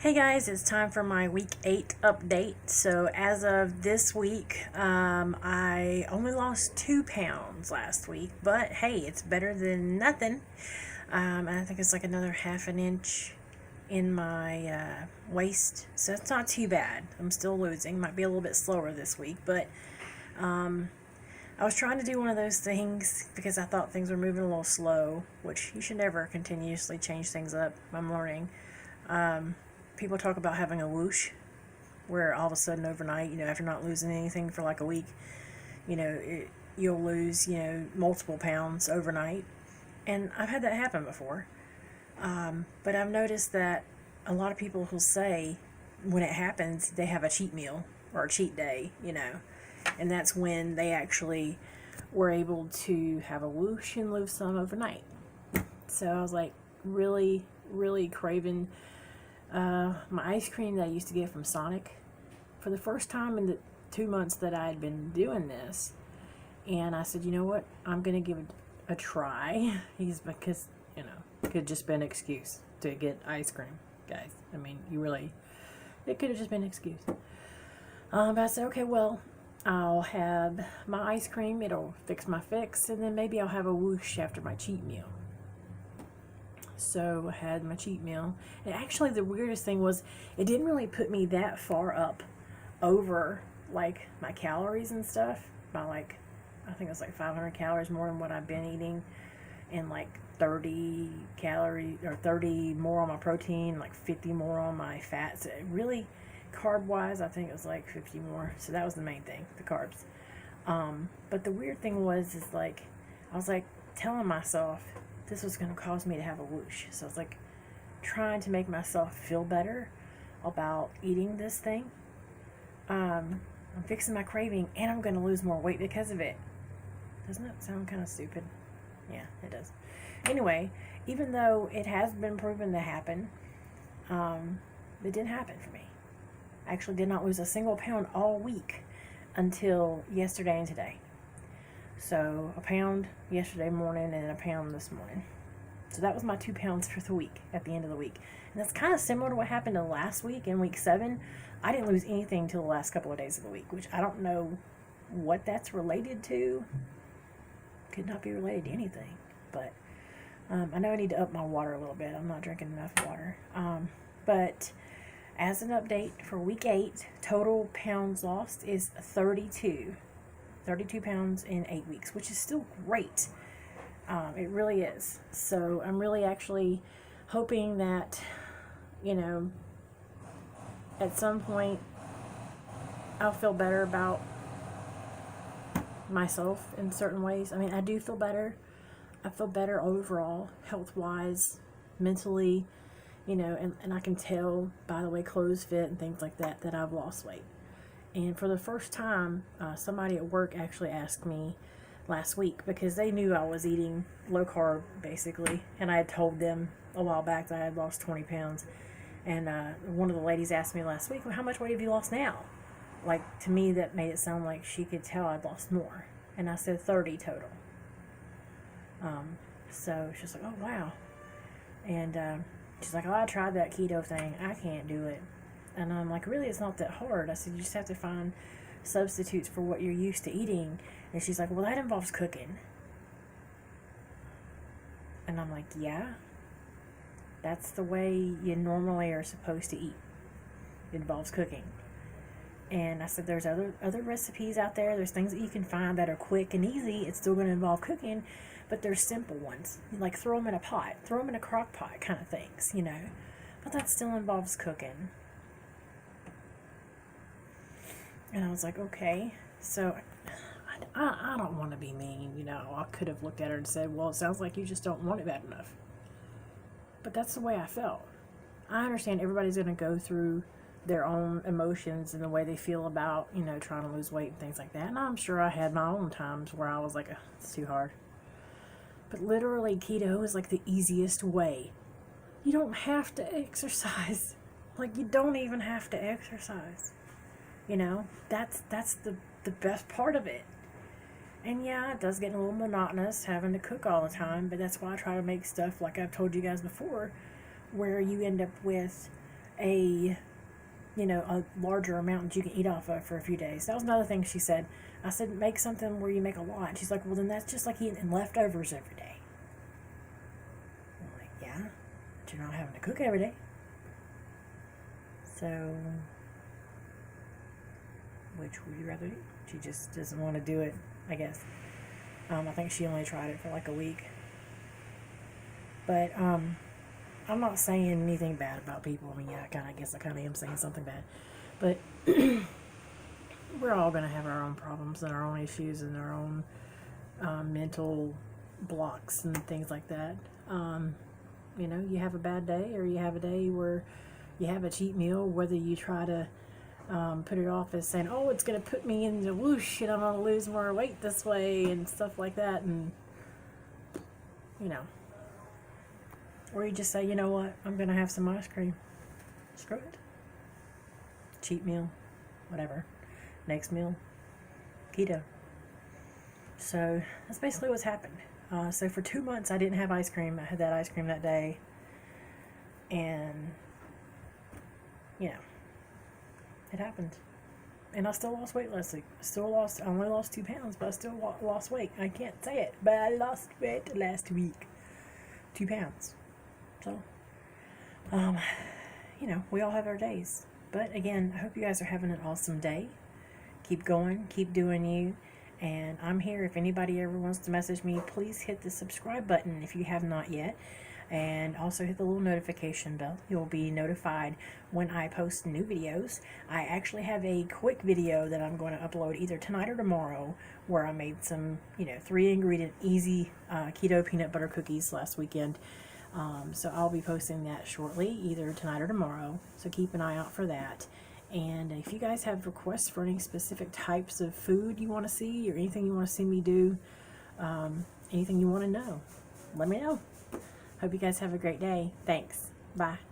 Hey guys, it's time for my week 8 update. So, as of this week, I only lost 2 pounds last week, but hey, it's better than nothing. And I think it's like another half an inch in my waist, so it's not too bad. I'm still losing, might be a little bit slower this week, but I was trying to do one of those things because I thought things were moving a little slow, which you should never continuously change things up. I'm learning. People talk about having a whoosh, where all of a sudden overnight, after not losing anything for like a week, you'll lose, multiple pounds overnight. And I've had that happen before. But I've noticed that a lot of people will say when it happens, they have a cheat meal or a cheat day, and that's when they actually were able to have a whoosh and lose some overnight. So I was like really, really craving my ice cream that I used to get from Sonic for the first time in the 2 months that I had been doing this. And I said, you know what? I'm going to give it a try. Because, it could just been an excuse to get ice cream, guys. I mean, it could have just been an excuse. But I said, okay, well, I'll have my ice cream. It'll fix my fix. And then maybe I'll have a whoosh after my cheat meal. So I had my cheat meal. And actually the weirdest thing was it didn't really put me that far up over like my calories and stuff by like, I think it was like 500 calories more than what I've been eating, and like 30 calories or 30 more on my protein, like 50 more on my fats. It really, carb wise, I think it was like 50 more. So that was the main thing, the carbs. But the weird thing is like, I was like telling myself this was going to cause me to have a whoosh. So I was like trying to make myself feel better about eating this thing. I'm fixing my craving and I'm going to lose more weight because of it. Doesn't that sound kind of stupid? Yeah, it does. Anyway, even though it has been proven to happen, it didn't happen for me. I actually did not lose a single pound all week until yesterday and today. So a pound yesterday morning and a pound this morning. So that was my 2 pounds for the week at the end of the week. And that's kind of similar to what happened in last week in week 7. I didn't lose anything till the last couple of days of the week, which I don't know what that's related to. Could not be related to anything. But I know I need to up my water a little bit. I'm not drinking enough water. But as an update for week 8, total pounds lost is 32. 32 pounds in 8 weeks, which is still great. It really is. So I'm really actually hoping that, at some point I'll feel better about myself in certain ways. I mean, I do feel better. I feel better overall, health-wise, mentally, and I can tell by the way clothes fit and things like that I've lost weight. And for the first time, somebody at work actually asked me last week because they knew I was eating low carb, basically. And I had told them a while back that I had lost 20 pounds. And one of the ladies asked me last week, well, how much weight have you lost now? Like, to me, that made it sound like she could tell I'd lost more. And I said 30 total. So she's like, oh, wow. And she's like, oh, I tried that keto thing. I can't do it. And I'm like, really, it's not that hard. I said, you just have to find substitutes for what you're used to eating. And she's like, well, that involves cooking. And I'm like, yeah, that's the way you normally are supposed to eat. It involves cooking. And I said, there's other recipes out there. There's things that you can find that are quick and easy. It's still going to involve cooking, but there's simple ones. Like throw them in a pot, throw them in a crock pot kind of things, But that still involves cooking. And I was like, okay. So I don't want to be mean, I could have looked at her and said, well, it sounds like you just don't want it bad enough. But that's the way I felt. I understand everybody's going to go through their own emotions and the way they feel about, trying to lose weight and things like that. And I'm sure I had my own times where I was like, it's too hard. But literally, keto is like the easiest way. You don't have to exercise. Like, you don't even have to exercise. That's the best part of it. And yeah, it does get a little monotonous having to cook all the time, but that's why I try to make stuff like I've told you guys before, where you end up with a, you know, a larger amount that you can eat off of for a few days. That was another thing she said. I said, make something where you make a lot. She's like, well, then that's just like eating leftovers every day. I'm like, yeah, but you're not having to cook every day. So, which would you rather do? She just doesn't want to do it, I guess. I think she only tried it for like a week. But, I'm not saying anything bad about people. I mean, yeah, I guess I kind of am saying something bad. But we're all going to have our own problems and our own issues and our own mental blocks and things like that. You know, you have a bad day, or you have a day where you have a cheat meal, whether you try to put it off as saying, oh, it's going to put me in the whoosh and I'm going to lose more weight this way and stuff like that. And, you know. Or you just say, you know what, I'm going to have some ice cream. Screw it. Cheat meal. Whatever. Next meal. Keto. So, that's basically what's happened. So for 2 months I didn't have ice cream. I had that ice cream that day. And, you know, it happened. And I still lost weight last week. I only lost 2 pounds, but I still lost weight. I can't say it, but I lost weight last week. 2 pounds. So, you know, we all have our days. But again, I hope you guys are having an awesome day. Keep going, keep doing you. And I'm here. If anybody ever wants to message me, please hit the subscribe button if you have not yet. And also hit the little notification bell. You'll be notified when I post new videos. I actually have a quick video that I'm going to upload either tonight or tomorrow, where I made some, you know, 3-ingredient easy keto peanut butter cookies last weekend. So I'll be posting that shortly, either tonight or tomorrow. So keep an eye out for that. And if you guys have requests for any specific types of food you want to see, or anything you want to see me do, anything you want to know, let me know. Hope you guys have a great day. Thanks. Bye.